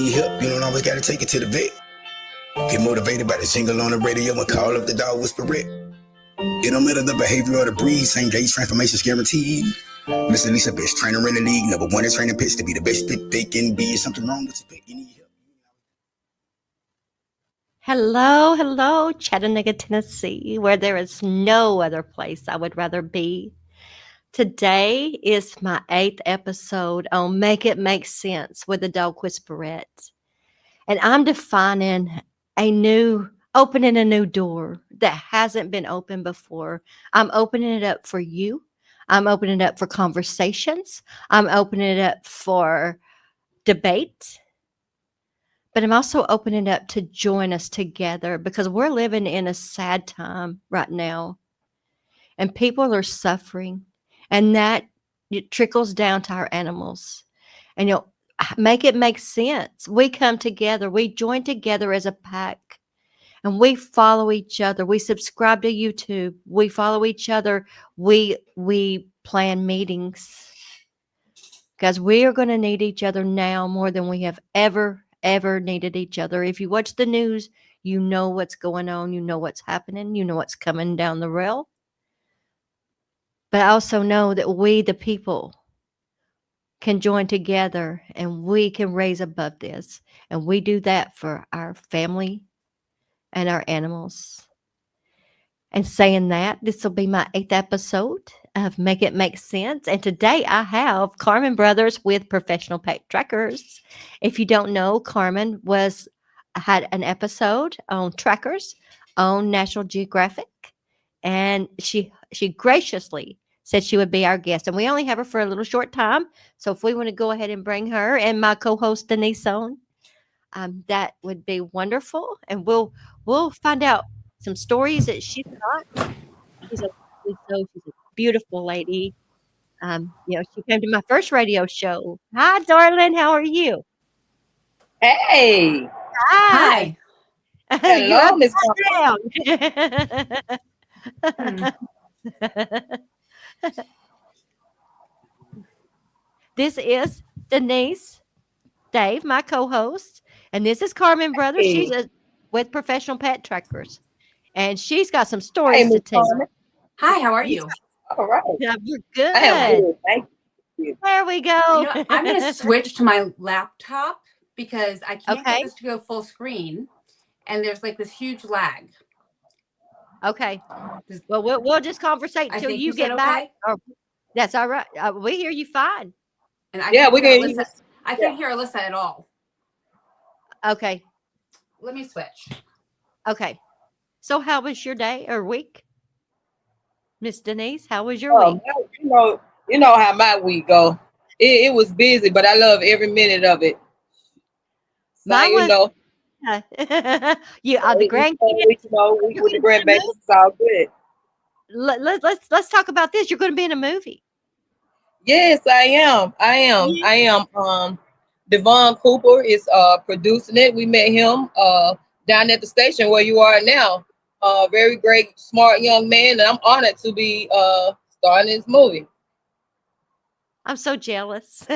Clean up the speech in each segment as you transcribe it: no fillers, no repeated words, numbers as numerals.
need help, you don't always gotta take it to the vet. Get motivated by the jingle on the radio and call up the Dog Whisperette. It don't matter the behavior or the breed, same day transformations guaranteed. Miss Alisa, best trainer in the league, number one in training pits to be the best fit they can be. Is something wrong with your pet? You need help. Hello, Chattanooga, Tennessee, where there is no other place I would rather be. Today is my 8th episode on Make It Make Sense with the Dog Whisperette. And I'm opening a new door that hasn't been opened before. I'm opening it up for you. I'm opening it up for conversations. I'm opening it up for debate. But I'm also opening it up to join us together because we're living in a sad time right now. And people are suffering. And that it trickles down to our animals. And make it make sense. We come together. We join together as a pack. And we follow each other. We subscribe to YouTube. We follow each other. We plan meetings. Because we are going to need each other now more than we have ever needed each other. If you watch the news, you know what's going on. You know what's happening. You know what's coming down the rail. But I also know that we, the people, can join together and we can raise above this. And we do that for our family and our animals. And saying that, this will be my 8th episode of Make It Make Sense. And today I have Carmen Brothers with Professional Pet Trackers. If you don't know, Carmen had an episode on trackers on National Geographic. And she graciously said she would be our guest. And we only have her for a little short time. So if we want to go ahead and bring her and my co-host Denise on, that would be wonderful. And we'll find out some stories that she's got. She's a beautiful lady. She came to my first radio show. Hi, darling. How are you? Hey. Hi. Hello, Miss This is Denise Dave, my co-host, and this is Carmen Brothers. Hey. She's with Professional Pet Trackers, and she's got some stories to tell. Hi, how are you? All right. Yeah, we're good. I am good. Thank you. There we go. I'm going to switch to my laptop because I can't Okay. get this to go full screen, and there's like this huge lag. Okay. Well, we'll just conversate until you get back. Okay? That's all right. We hear you fine. And I Yeah, we can hear Alyssa, I couldn't hear Alyssa at all. Okay. Let me switch. Okay. So how was your day or week? Miss Denise, how was your week? You know how my week go. It was busy, but I love every minute of it. So, Mine was, the grandkids. We with the grandbabies, it's all good. Let's talk about this. You're going to be in a movie. Yes, I am. Devon Cooper is producing it. We met him down at the station where you are now. Very great, smart young man, and I'm honored to be starring this movie. I'm so jealous.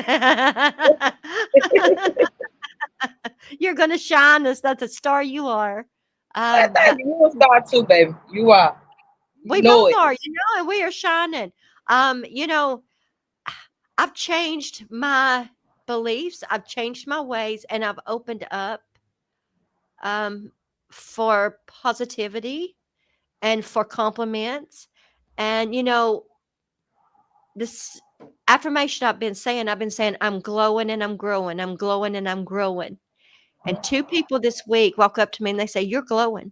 You're going to shine. That's the star you are. You're a star too, baby. You are. We both are, and we are shining. I've changed my beliefs. I've changed my ways, and I've opened up for positivity and for compliments. And, this affirmation I've been saying, I'm glowing and I'm growing. I'm glowing and I'm growing. And 2 people this week walk up to me and they say, "You're glowing."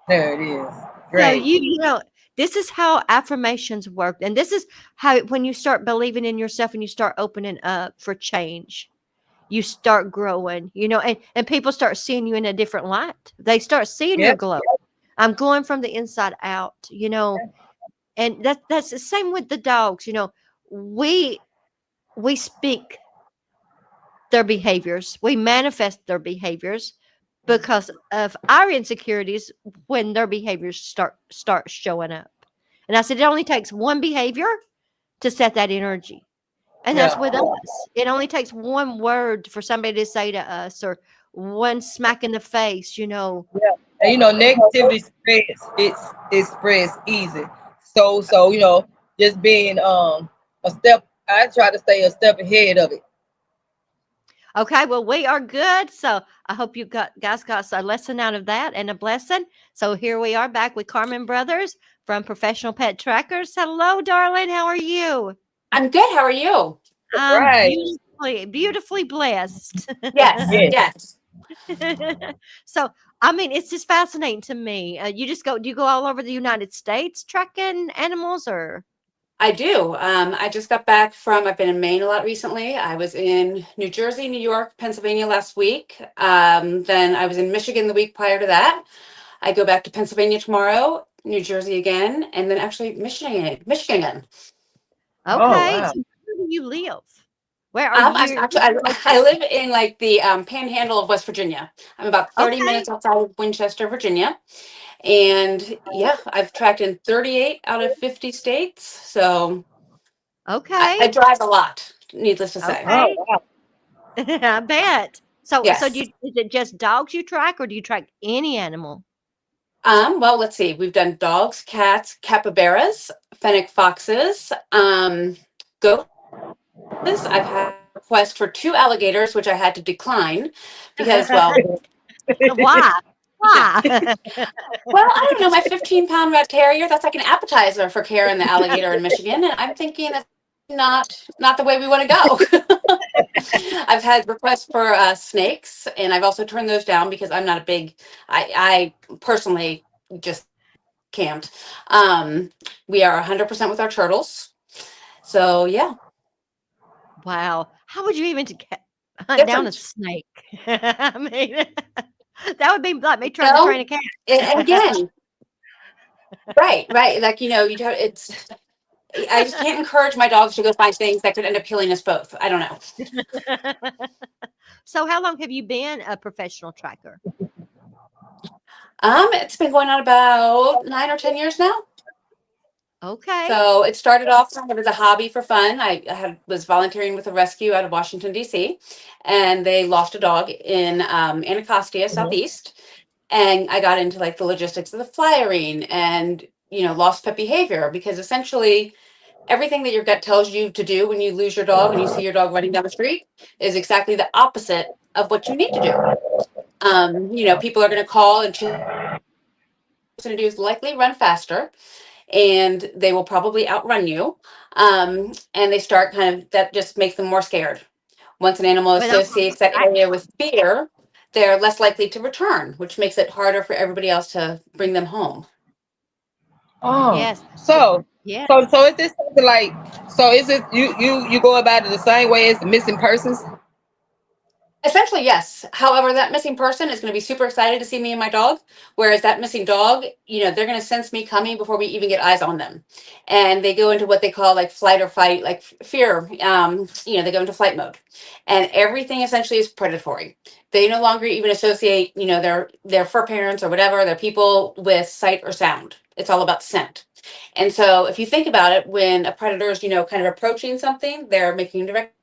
There it is. Great. So this is how affirmations work. And this is how, when you start believing in yourself and you start opening up for change, you start growing, and people start seeing you in a different light. They start seeing your glow. I'm glowing from the inside out, and that's the same with the dogs. We speak their behaviors. We manifest their behaviors because of our insecurities when their behaviors start showing up. And I said, it only takes one behavior to set that energy. And that's Yeah. with us. It only takes one word for somebody to say to us, or one smack in the face, Yeah. And negativity spreads. It spreads easy. So just being a step. I try to stay a step ahead of it. Okay, well, we are good. So I hope you guys got a lesson out of that and a blessing. So here we are back with Carmen Brothers from Professional Pet Trackers. Hello, darling. How are you? I'm good. How are you? I'm Right. beautifully blessed. Yes, Yes. yes, So, I mean, it's just fascinating to me. Do you go all over the United States tracking animals, or? I do. I just got back I've been in Maine a lot recently. I was in New Jersey, New York, Pennsylvania last week. Then I was in Michigan the week prior to that. I go back to Pennsylvania tomorrow, New Jersey again, and then actually Michigan again. Oh Okay, wow. so where do you live? Where are you? I live in like the panhandle of West Virginia. I'm about 30 Okay, minutes outside of Winchester, Virginia. And yeah, I've tracked in 38 out of 50 states. So I okay, drive a lot, needless to say. Oh okay. wow. I bet. So Yes. is it just dogs you track, or do you track any animal? Well, let's see. We've done dogs, cats, capybaras, fennec foxes, goats. I've had requests for 2 alligators, which I had to decline because, well, Why? Why? I don't know. My 15-pound red terrier, that's like an appetizer for Karen the alligator in Michigan. And I'm thinking that's not the way we want to go. I've had requests for snakes, and I've also turned those down because I'm not a big, I personally just can't. We are 100% with our turtles. So yeah, Wow. How would you even hunt down a different. snake? I mean, that would be like me trying to No, train a cat. and again, right. Like, you don't, I just can't encourage my dogs to go find things that could end up killing us both. I don't know. So how long have you been a professional tracker? It's been going on about 9 or 10 years now. Okay. So it started off kind of as a hobby for fun. Was volunteering with a rescue out of Washington, D.C., and they lost a dog in Anacostia, Mhm. Southeast. And I got into like the logistics of the flyering and, lost pet behavior, because essentially everything that your gut tells you to do when you lose your dog and you see your dog running down the street is exactly the opposite of what you need to do. People are going to call and choose to do is likely run faster, and they will probably outrun you. And they start that just makes them more scared. Once an animal But I'm associates that area with fear, they're less likely to return, which makes it harder for everybody else to bring them home. Oh. yes. So Yeah. so is this something like, so is it you go about it the same way as the missing persons? Essentially, yes. However, that missing person is going to be super excited to see me and my dog. Whereas that missing dog, they're going to sense me coming before we even get eyes on them. And they go into what they call like flight or fight, like fear. They go into flight mode. And everything essentially is predatory. They no longer even associate, their fur parents or whatever, their people with sight or sound. It's all about scent. And so if you think about it, when a predator is, kind of approaching something, they're making direct,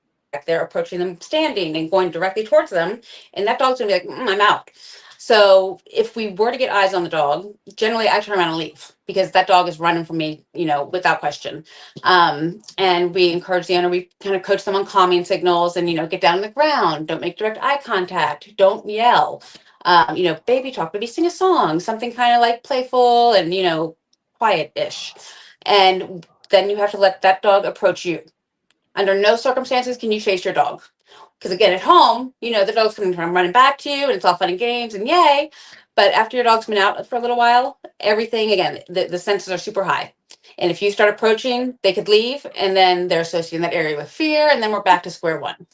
they're approaching them standing and going directly towards them, and that dog's gonna be like, I'm out. So if we were to get eyes on the dog, generally I turn around and leave because that dog is running from me, without question. And we encourage the owner, we kind of coach them on calming signals and, get down on the ground, don't make direct eye contact, don't yell. Baby talk, maybe sing a song, something kind of like playful and, quiet-ish. And then you have to let that dog approach you. Under no circumstances can you chase your dog. Because again, at home, the dog's going to come running back to you and it's all fun and games and yay. But after your dog's been out for a little while, everything, again, the senses are super high. And if you start approaching, they could leave, and then they're associating that area with fear, and then we're back to square one.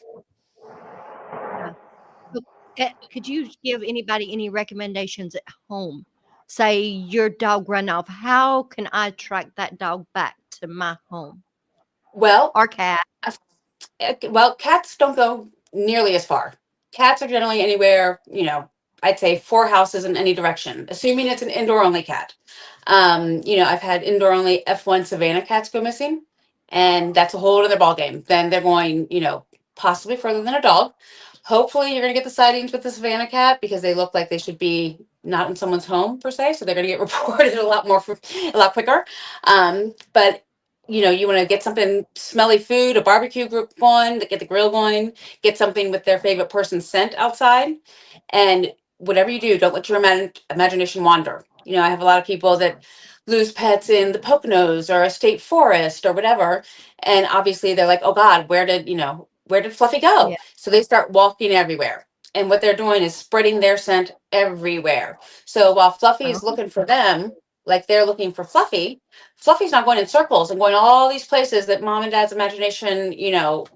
Uh, so, could you give anybody any recommendations at home? Say your dog run off. How can I track that dog back to my home Well, or cat? Cats don't go nearly as far. Cats are generally anywhere, I'd say 4 houses in any direction, assuming it's an indoor only cat. I've had indoor only F1 Savannah cats go missing, And that's a whole other ballgame. Then they're going, possibly further than a dog. Hopefully, you're going to get the sightings with the Savannah cat because they look like they should be not in someone's home per se. So they're going to get reported a lot quicker. But you want to get something smelly food, a barbecue group going, get the grill going, get something with their favorite person's scent outside. And whatever you do, don't let your imagination wander. I have a lot of people that lose pets in the Poconos or a state forest or whatever. And obviously they're like, oh God, where did Fluffy go? Yeah. So they start walking everywhere. And what they're doing is spreading their scent everywhere. So while Fluffy is Oh, looking for them, like they're looking for Fluffy, Fluffy's not going in circles and going all these places that mom and dad's imagination,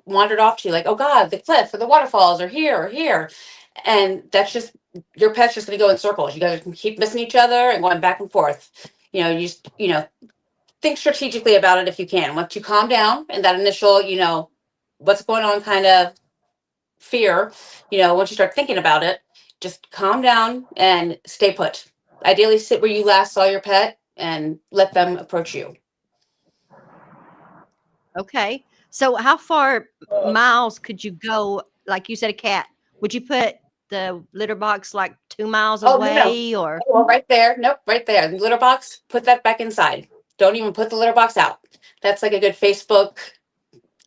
wandered off to, like, oh God, the cliff or the waterfalls or here or here. And that's just, your pet's just going to go in circles. You guys can keep missing each other and going back and forth. Think strategically about it if you can. Once you calm down and that initial, what's going on kind of fear, once you start thinking about it, just calm down and stay put. Ideally, sit where you last saw your pet and let them approach you. okay. So how far Uh, miles could you go? Like you said, a cat. Would you put the litter box like 2 miles Oh, no. away or? Well, right there. Nope, right there. The litter box, put that back inside. Don't even put the litter box out. That's like a good Facebook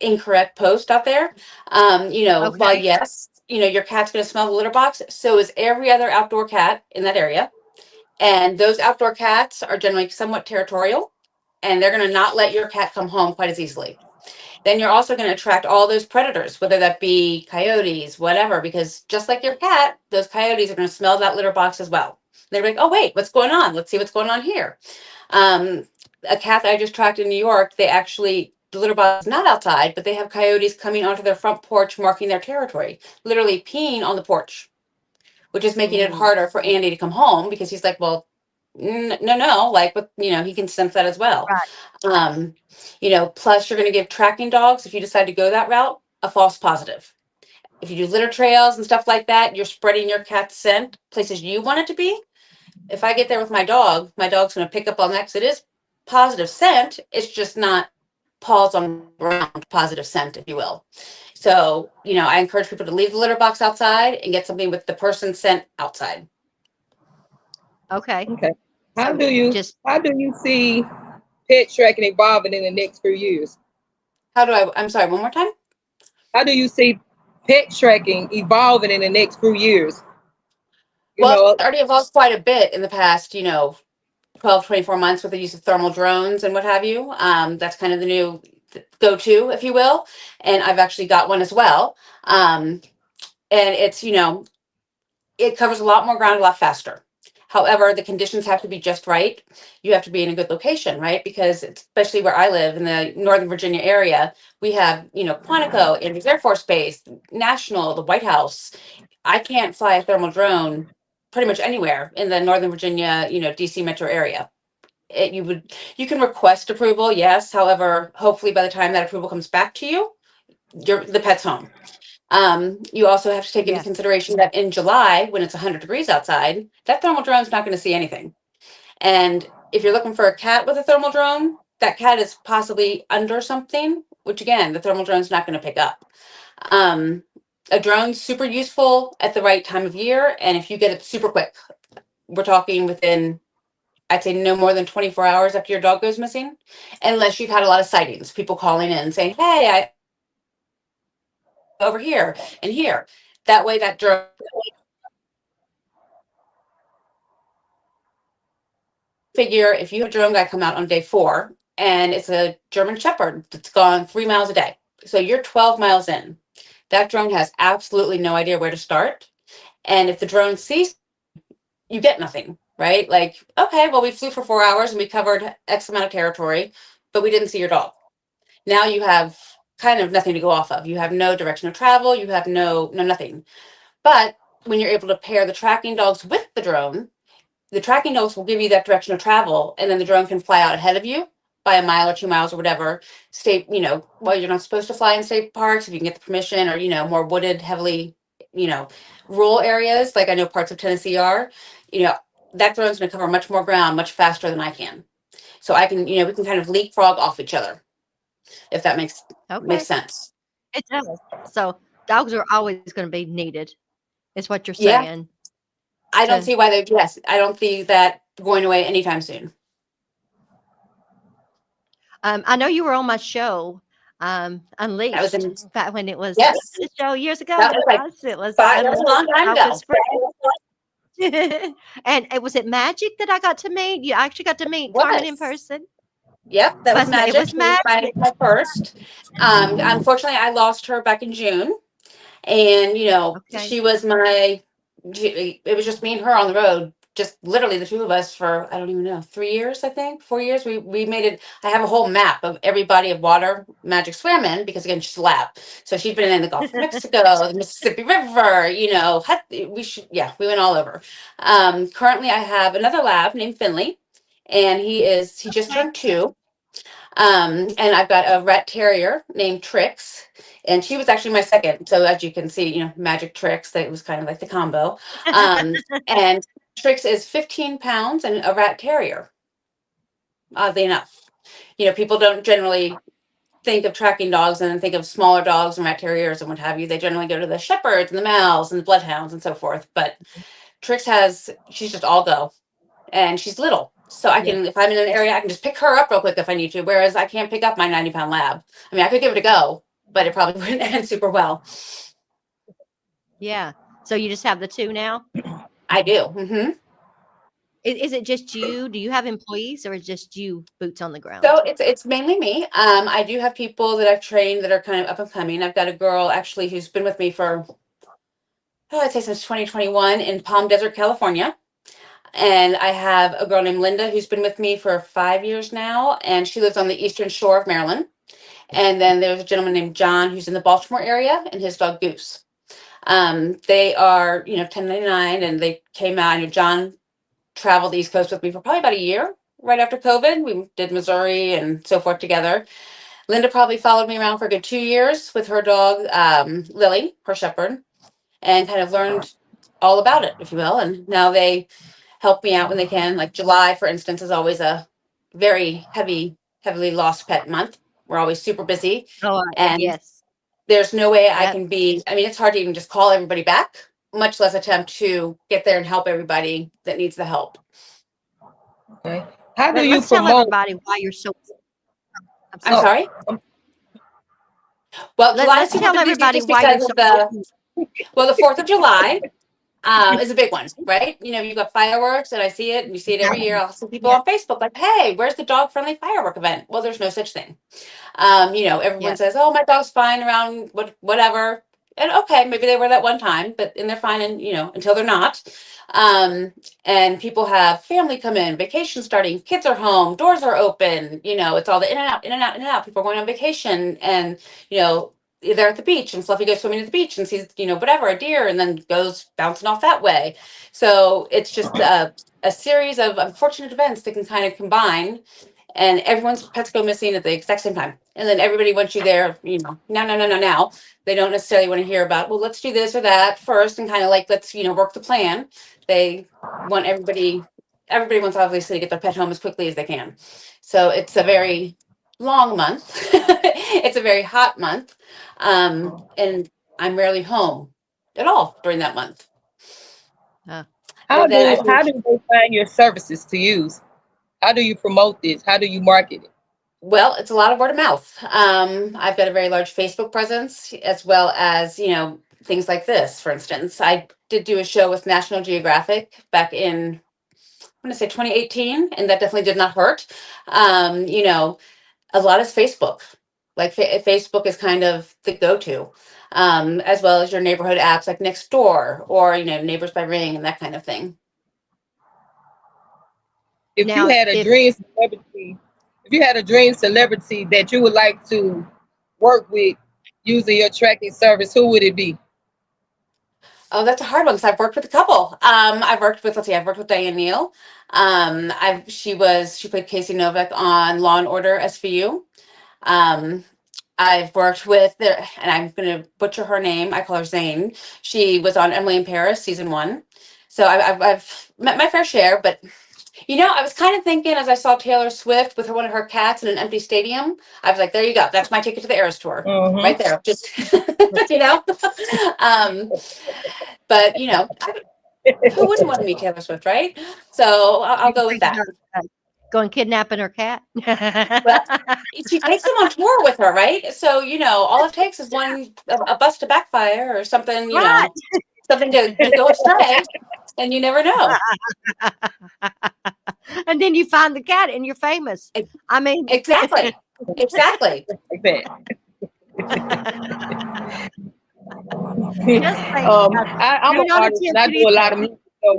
incorrect post out there. While Okay. yes, your cat's going to smell the litter box, so is every other outdoor cat in that area. And those outdoor cats are generally somewhat territorial, and they're going to not let your cat come home quite as easily. Then you're also going to attract all those predators, whether that be coyotes, whatever, because just like your cat, those coyotes are going to smell that litter box as well. They're like, oh, wait, what's going on? Let's see what's going on here. A cat that I just tracked in New York, the litter box is not outside, but they have coyotes coming onto their front porch, marking their territory, literally peeing on the porch, which is making it Ooh, harder for Andy to come home because he's like, well, no, like, but he can sense that as well. right. Um, plus you're going to give tracking dogs, if you decide to go that route, a false positive. If you do litter trails and stuff like that, you're spreading your cat's scent places you want it to be. If I get there with my dog's going to pick up on that because it is positive scent. It's just not paws on ground positive scent, if you will. So, I encourage people to leave the litter box outside and get something with the person scent outside. Okay. okay. How So do you just how do you see pet tracking evolving in the next few years? I'm sorry, one more time? How do you see pet tracking evolving in the next few years? You Well, know, it's already evolved quite a bit in the past, 12, 24 months with the use of thermal drones and what have you. That's kind of the new go-to, if you will. And I've actually got one as well. And it's, it covers a lot more ground a lot faster. However, the conditions have to be just right. You have to be in a good location, right? Because especially where I live in the Northern Virginia area, we have, Quantico, Andrews Air Force Base, National, the White House. I can't fly a thermal drone pretty much anywhere in the Northern Virginia, DC metro area. You can request approval, yes. However, hopefully by the time that approval comes back to you, the pet's home. You also have to take into yes. consideration that in July, when it's 100 degrees outside, that thermal drone is not going to see anything. And if you're looking for a cat with a thermal drone, that cat is possibly under something, which again, the thermal drone is not going to pick up. Um, a drone's super useful at the right time of year, and if you get it super quick, we're talking within, I'd say, no more than 24 hours after your dog goes missing, unless you've had a lot of sightings, people calling in saying, hey, I over here and here. That way, that drone figure, if you have a drone guy come out on day 4 and it's a German Shepherd that's gone 3 miles a day, so you're 12 miles in, that drone has absolutely no idea where to start. And if the drone sees, you get nothing, right? Like, okay, well, we flew for 4 hours and we covered X amount of territory, but we didn't see your dog. Now you have kind of nothing to go off of. You have no direction of travel. You have no nothing. But when you're able to pair the tracking dogs with the tracking dogs will give you that direction of travel, and then the drone can fly out ahead of you by a mile or 2 miles or whatever. State, well, you're not supposed to fly in state parks if you can get the permission, or, more wooded, heavily, rural areas, like I know parts of Tennessee are, that drone's going to cover much more ground, much faster than I can. So I can, we can kind of leapfrog off each other. if that makes Okay. sense. It does. So dogs are always going to be needed, is what you're Yeah. saying. I don't So, see why I don't see that going away anytime soon. I know you were on my show, That was Unleashed, in, back when it was yes, the show years ago. that was like It was that was a long time Dog ago. Whisperette. And it was it Magic that I got to meet? You actually got to meet Carmen in Was. person. Yep, that was It Magic. was She was Magic. my first. Unfortunately, I lost her back in June, and Okay. she was my. It was just me and her on the road, just literally the two of us for I don't even know 3 years, I think 4 years. We made it. I have a whole map of every body of water Magic swam in because again she's a lab, so she'd been in the Gulf of Mexico, the Mississippi River. We went all over. Currently, I have another lab named Finley, and he just turned 2. And I've got a rat terrier named Trix, and she was actually my second. So as you can see, Magic Trix, that was kind of like the combo. And Trix is 15 pounds and a rat terrier, oddly enough. People don't generally think of tracking dogs and then think of smaller dogs and rat terriers and what have you. They generally go to the shepherds and the Mals and the bloodhounds and so forth. But Trix she's just all go. And she's little. So I can, if I'm in an area, I can just pick her up real quick if I need to. Whereas I can't pick up my 90-pound lab. I mean, I could give it a go, but it probably wouldn't end super well. Yeah. So you just have the 2 now? I do. Mm-hmm. Is it just you? Do you have employees, or is just you boots on the ground? So it's mainly me. I do have people that I've trained that are kind of up and coming. I've got a girl actually who's been with me for, I'd say since 2021 in Palm Desert, California. And I have a girl named Linda who's been with me for 5 years now, and she lives on the eastern shore of Maryland. And then there's a gentleman named John who's in the Baltimore area, and his dog Goose. They are, 1099, and they came out. I know John traveled the East Coast with me for probably about a year right after COVID. We did Missouri and so forth together. Linda probably followed me around for a good 2 years with her dog, Lily, her shepherd, and kind of learned all about it, if you will. And now they help me out when they can. Like July, for instance, is always a very heavily lost pet month. We're always super busy. Oh, And yes. there's no way I Yep. can it's hard to even just call everybody back, much less attempt to get there and help everybody that needs the help. Okay. How do you Let's tell promote? everybody why you're so. I'm sorry. Well, July is Let's super tell busy everybody just why you're because so. of the 4th of July. Is a big one, right? You've got fireworks, and I see it, and you see it every year. I'll see people on Facebook like, "Hey, where's the dog-friendly firework event?" Well, there's no such thing. Everyone says, "Oh, my dog's fine around whatever," and okay, maybe they were that one time, but and they're fine, and until they're not. And people have family come in, vacation starting, kids are home, doors are open. It's all the in and out, in and out, in and out. People are going on vacation, and they're at the beach, and Fluffy goes swimming at the beach and sees whatever, a deer, and then goes bouncing off that way. So it's just a series of unfortunate events that can kind of combine, and everyone's pets go missing at the exact same time, and then everybody wants you there. Now they don't necessarily want to hear about, well, let's do this or that first, and kind of like, let's work the plan. They want everybody wants obviously to get their pet home as quickly as they can. So it's a very long month. It's a very hot month. And I'm rarely home at all during that month. How do they find your services to use? How do you promote this? How do you market it? Well, it's a lot of word of mouth. I've got a very large Facebook presence, as well as things like this. For instance, I did do a show with National Geographic back in, I'm going to say 2018, and that definitely did not hurt. A lot is Facebook. Like Facebook is kind of the go-to, as well as your neighborhood apps like Nextdoor or Neighbors by Ring and that kind of thing. If you had a dream celebrity that you would like to work with using your tracking service, who would it be? Oh, that's a hard one because I've worked with a couple. I've worked with Diane Neal. She played Casey Novak on Law and Order SVU. I've worked with, and I'm going to butcher her name. I call her Zane. She was on Emily in Paris season 1. So I've met my fair share, but You know, I was kind of thinking as I saw Taylor Swift with one of her cats in an empty stadium, I was like, there you go. That's my ticket to the Eras tour right there. Just, you know, um, but you know, who wouldn't want to meet Taylor Swift, right? So I'll go with Think that. about, going kidnapping her cat. Well, she takes them on tour with her, right? So, you know, all it takes is a bus to backfire or something, you Right. know, something to go astray, and you never know. And then you find the cat and you're famous. Ex- I mean, Exactly. Exactly. Like that. just think, I'm do an not artist and attempt I do a lot anything. of music. So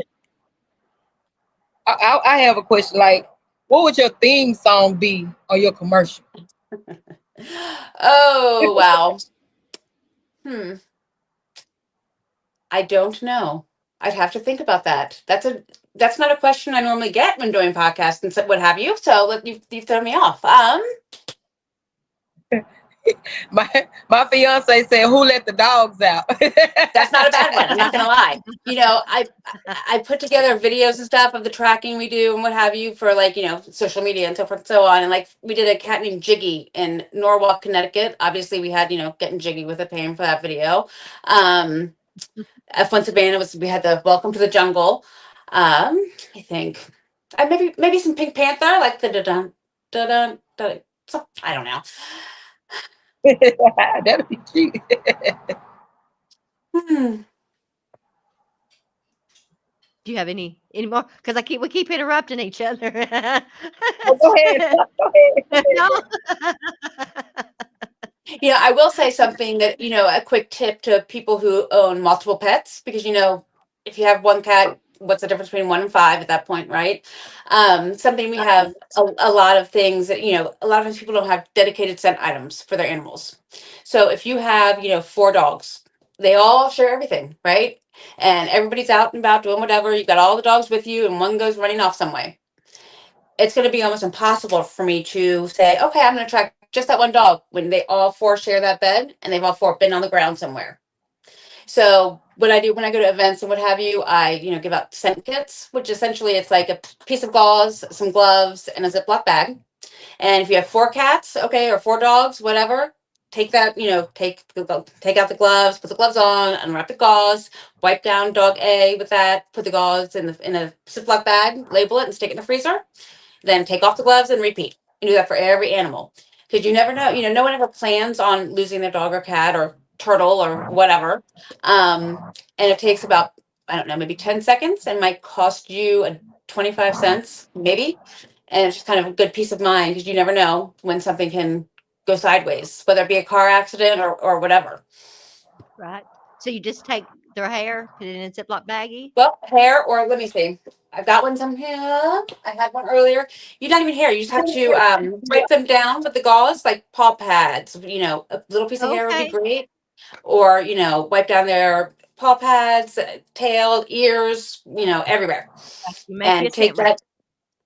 I have a question. Like, what would your theme song be on your commercial? Oh, wow. Hmm. I don't know. I'd have to think about that. That's not a question I normally get when doing podcasts and what have you. So you've thrown me off. My fiance said, "Who let the dogs out?" That's not a bad one. I'm not gonna lie. You know, I put together videos and stuff of the tracking we do and what have you for like, you know, social media and so forth and so on. And like we did a cat named Jiggy in Norwalk, Connecticut. Obviously we had, you know, getting jiggy with it, paying for that video. F1 Savannah we had the Welcome to the Jungle. I think maybe some Pink Panther, like the da dun da. I don't know. That'd be cute. Hmm. Do you have any more? Because we keep interrupting each other. Oh, go ahead. Go ahead. No. You know, I will say something that, you know, a quick tip to people who own multiple pets, because, you know, if you have one cat, what's the difference between 1 and 5 at that point, right? Something we have a lot of things that, you know, a lot of times people don't have dedicated scent items for their animals. So if you have, you know, 4 dogs, they all share everything, right? And everybody's out and about doing whatever. You've got all the dogs with you, and one goes running off some way. It's going to be almost impossible for me to say, okay, I'm going to track just that one dog when they all 4 share that bed and they've all 4 been on the ground somewhere. So what I do when I go to events and what have you, I, you know, give out scent kits, which essentially it's like a piece of gauze, some gloves, and a Ziploc bag. And if you have 4 cats, okay, or 4 dogs, whatever, take that, you know, take out the gloves, put the gloves on, unwrap the gauze, wipe down dog A with that, put the gauze in a Ziploc bag, label it, and stick it in the freezer. Then take off the gloves and repeat. And do that for every animal. Because you never know, you know, no one ever plans on losing their dog or cat or turtle or whatever. And it takes about, I don't know, maybe 10 seconds and might cost you 25 cents, maybe. And it's just kind of a good peace of mind because you never know when something can go sideways, whether it be a car accident or whatever. Right. So you just take their hair, put it in a Ziploc baggie. Well, hair, or let me see. I've got one some here. I had one earlier. You're not even hair. You just have to break them down with the gauze, like paw pads. You know, a little piece of hair would be Okay. great. Or, you know, wipe down their paw pads, tail, ears, you know, everywhere. You make you a And take scent roll. that.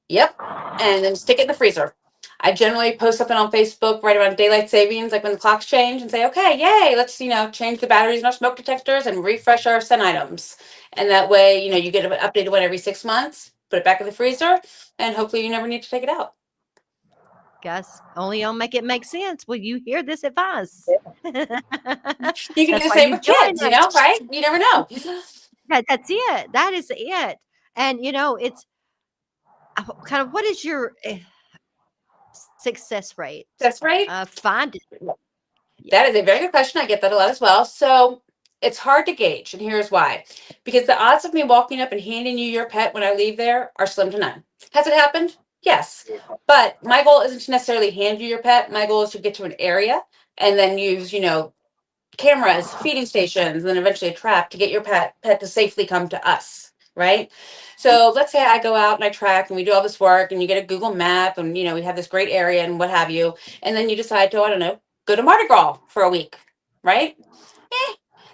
Yep. And then stick it in the freezer. I generally post something on Facebook right around daylight savings, like when the clocks change, and say, okay, yay, let's, you know, change the batteries in our smoke detectors and refresh our scent items. And that way, you know, you get an updated one every 6 months, put it back in the freezer, and hopefully you never need to take it out. Guys, only I'll make it make sense. Will you hear this advice? You can do That's the why same you with join kids, you us. know, right? You never know. That's it. That is it. And you know, it's kind of, what is your success rate? That's right. Find it. That is a very good question. I get that a lot as well. So it's hard to gauge, and here's why. Because the odds of me walking up and handing you your pet when I leave there are slim to none. Has it happened? Yes. But my goal isn't to necessarily hand you your pet. My goal is to get to an area and then use, you know, cameras, feeding stations, and then eventually a trap to get your pet to safely come to us. Right. So let's say I go out and I track and we do all this work and you get a Google map and, you know, we have this great area and what have you. And then you decide to, I don't know, go to Mardi Gras for a week. Right.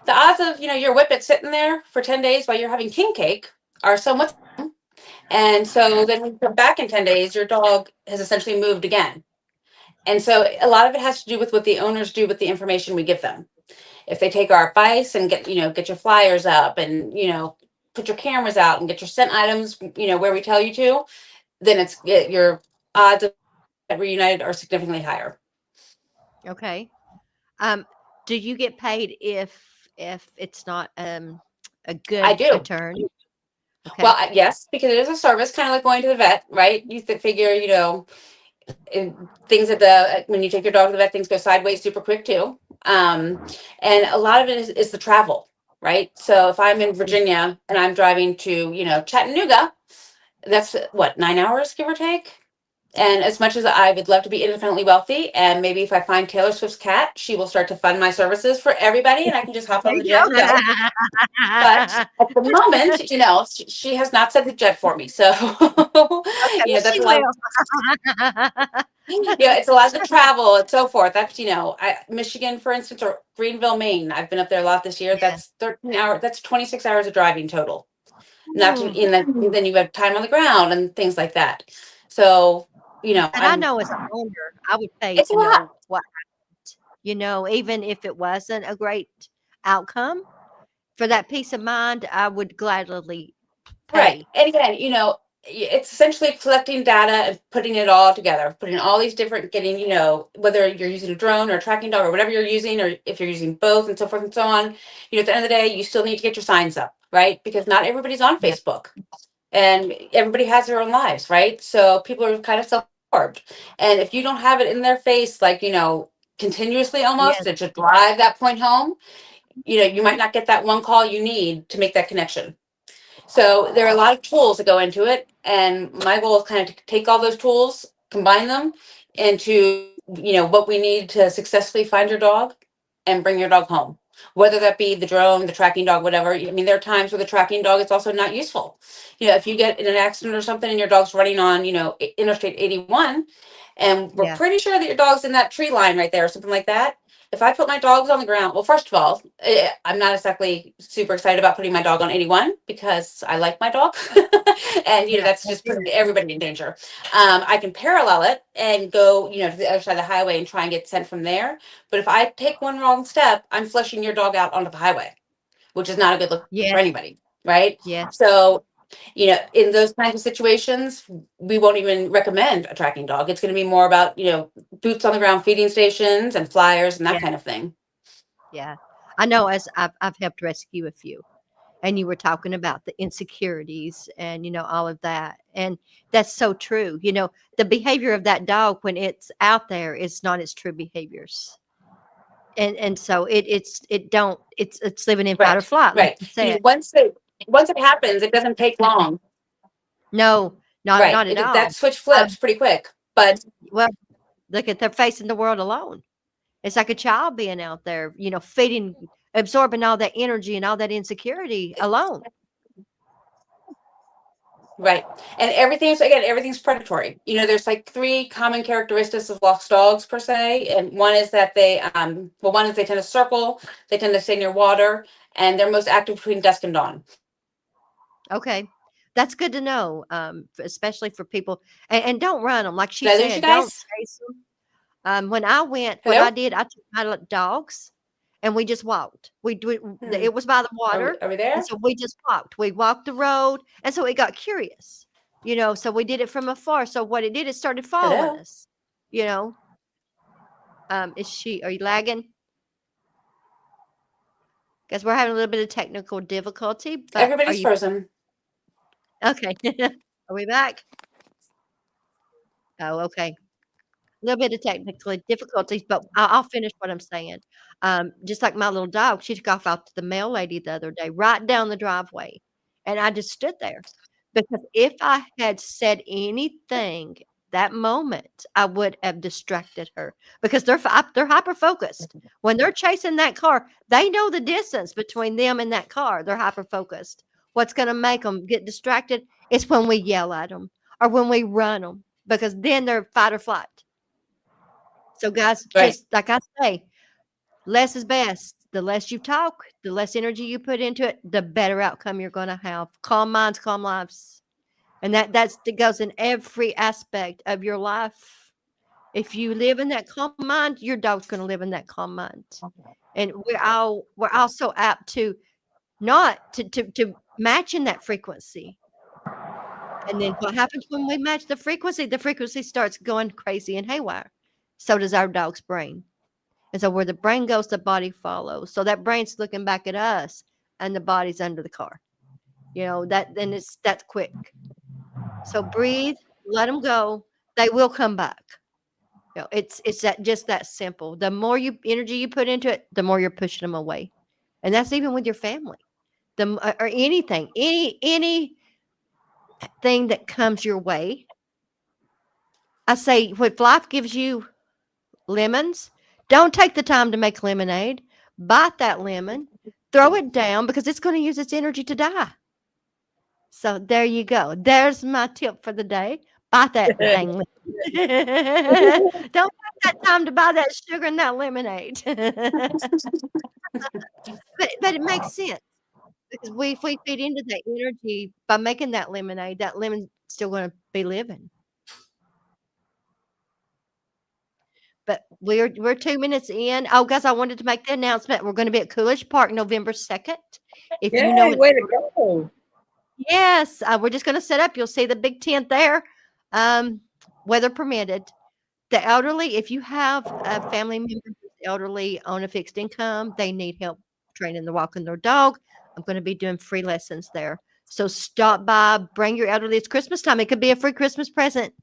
The odds of, you know, your whippet sitting there for 10 days while you're having king cake are somewhat. And so then when you come back in 10 days, your dog has essentially moved again. And so a lot of it has to do with what the owners do with the information we give them. If they take our advice and get your flyers up and, you know, put your cameras out and get your scent items, you know, where we tell you to, then your odds of reunited are significantly higher. Okay. Do you get paid if it's not a I good do. attorney? Well, Okay. yes, because it is a service, kind of like going to the vet, right? You figure, things at the when you take your dog to the vet, things go sideways super quick too. And a lot of it is the travel, right? So if I'm in Virginia and I'm driving to, Chattanooga, that's what, 9 hours, give or take. And as much as I would love to be independently wealthy, and maybe if I find Taylor Swift's cat, she will start to fund my services for everybody, and I can just hop There on the you jet and go. But go. at the moment, she has not set the jet for me. So, Okay, well, that's she a lot. will. It's a lot of the travel and so forth. That's, Michigan, for instance, or Greenville, Maine. I've been up there a lot this year. Yeah. That's 13 hours. That's 26 hours of driving total. Not to, Ooh. and then you have time on the ground and things like that. So, But I know as a owner, I would pay it's a to lot. know what happened. Even if it wasn't a great outcome, for that peace of mind, I would gladly Right. pay. And again, it's essentially collecting data and putting it all together, putting all these different, getting, whether you're using a drone or a tracking dog or whatever you're using, or if you're using both and so forth and so on, at the end of the day, you still need to get your signs up, right? Because not everybody's on Yeah. Facebook and everybody has their own lives, right? So people are kind of self-absorbed. And if you don't have it in their face, like, continuously almost Yes. to just drive that point home, you might not get that one call you need to make that connection. So there are a lot of tools that go into it, and my goal is kind of to take all those tools, combine them into what we need to successfully find your dog and bring your dog home. Whether that be the drone, the tracking dog, whatever. I mean, there are times where the tracking dog is also not useful. If you get in an accident or something and your dog's running on, Interstate 81, and we're Yeah. pretty sure that your dog's in that tree line right there or something like that. If I put my dogs on the ground, well, first of all, I'm not exactly super excited about putting my dog on 81 because I like my dog. And, Yeah. that's just putting everybody in danger. I can parallel it and go, to the other side of the highway and try and get sent from there. But if I take one wrong step, I'm flushing your dog out onto the highway, which is not a good look Yes. for anybody. Right. Yes. So, in those kinds of situations, we won't even recommend a tracking dog. It's going to be more about, boots on the ground feeding stations and flyers and Yeah. that kind of thing. Yeah. I know, as I've helped rescue a few, and you were talking about the insecurities and all of that, and that's so true. The behavior of that dog when it's out there is not its true behaviors, and so it's living in fight or Right. flight, like Right. you said. Once it happens, it doesn't take long. No, Right. not at That all. switch flips pretty quick. But Well, look at they're facing the world alone. It's like a child being out there, feeding, absorbing all that energy and all that insecurity alone. right. And everything's predatory. There's like 3 common characteristics of lost dogs per se. And one is that one is they tend to circle, they tend to stay near water, and they're most active between dusk and dawn. Okay. That's good to know, especially for people. And don't run them. Like she Did I lose you said, don't guys? chase them. When I went, what I Hello? did, I took my dogs and we just walked. Hmm. It was by the water. Are we And there? so we just walked. We walked the road. And so it got curious, so we did it from afar. So what it did, it started following Hello? us, you know. Are you lagging? Because we're having a little bit of technical difficulty, but are Everybody's you frozen. okay? Are we back? Oh, okay. A little bit of technical difficulties, but I'll finish what I'm saying. Just like my little dog, she took off out to the mail lady the other day, right down the driveway, and I just stood there because if I had said anything that moment, I would have distracted her because they're hyper focused. When they're chasing that car, they know the distance between them and that car. They're hyper focused. What's going to make them get distracted is when we yell at them or when we run them because then they're fight or flight. So, guys, Right. just like I say, less is best. The less you talk, the less energy you put into it, the better outcome you're going to have. Calm minds, calm lives, and that goes in every aspect of your life. If you live in that calm mind, your dog's going to live in that calm mind, and we're all so apt to not to match in that frequency. And then what happens when we match the frequency? The frequency starts going crazy and haywire. So does our dog's brain. And so where the brain goes, the body follows. So that brain's looking back at us and the body's under the car. That's quick. So breathe, let them go. They will come back. It's that simple. The more energy you put into it, the more you're pushing them away. And that's even with your family. Or anything, anything that comes your way. I say, if life gives you lemons, don't take the time to make lemonade. Bite that lemon, throw it down because it's going to use its energy to die. So there you go. There's my tip for the day. Buy that dang lemon. Don't take that time to buy that sugar and that lemonade. But it makes sense because if we feed into that energy by making that lemonade, that lemon's still going to be living. But we're 2 minutes in. Oh, guys, I wanted to make the announcement. We're going to be at Coolidge Park November 2nd. If you know, way to go. Yes, we're just going to set up. You'll see the big tent there, weather permitted. The elderly, if you have a family member who's elderly on a fixed income, they need help training the walking their dog. I'm going to be doing free lessons there. So stop by, bring your elderly. It's Christmas time. It could be a free Christmas present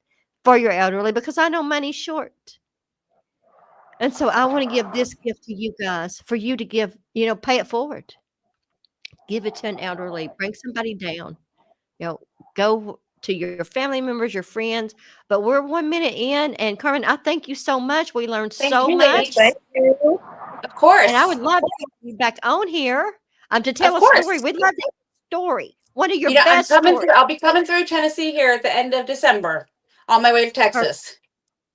for your elderly because I know money's short. And so I want to give this gift to you guys for you to give, pay it forward. Give it to an elderly. Bring somebody down. Go to your family members, your friends. But we're 1 minute in. And Carmen, I thank you so much. We learned so much. Thank you. Of course. And I would love to have you back on here to tell a story. We'd love to hear a story. One of your best stories. I'll be coming through Tennessee here at the end of December on my way to Texas.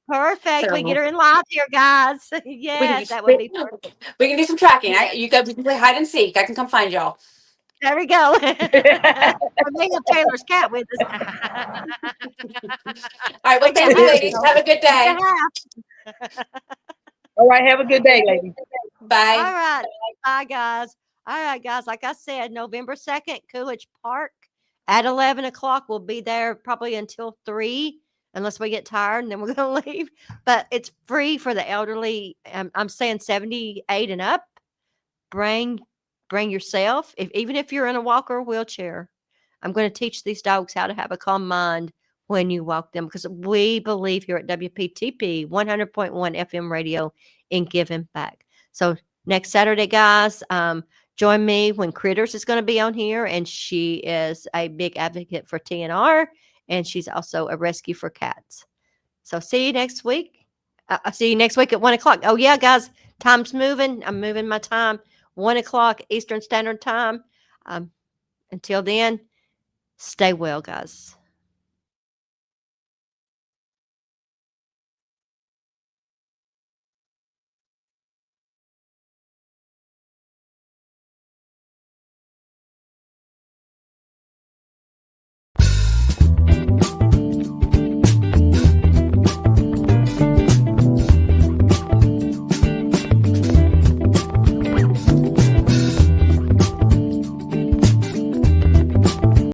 Perfect. We get her in live here, guys. Yes, that would be perfect. We can do some tracking. We can play hide and seek. I can come find y'all. There we go. We may have Taylor's cat with us. All right. Well, thank you, ladies. Have a good day. All right. Have a good day, ladies. Bye. All right. Bye, guys. All right, guys. Like I said, November 2nd, Coolidge Park at 11 o'clock. We'll be there probably until 3, unless we get tired, and then we're going to leave. But it's free for the elderly. I'm saying 78 and up. Bring yourself, even if you're in a walker or wheelchair. I'm going to teach these dogs how to have a calm mind when you walk them, because we believe here at WPTP 100.1 FM radio in giving back. So next Saturday, guys, join me when Critters is going to be on here, and she is a big advocate for TNR, and she's also a rescue for cats. So see you next week. I'll see you next week at 1 o'clock. Oh, yeah, guys, time's moving. I'm moving my time. 1 o'clock Eastern Standard Time. Until then, stay well, guys.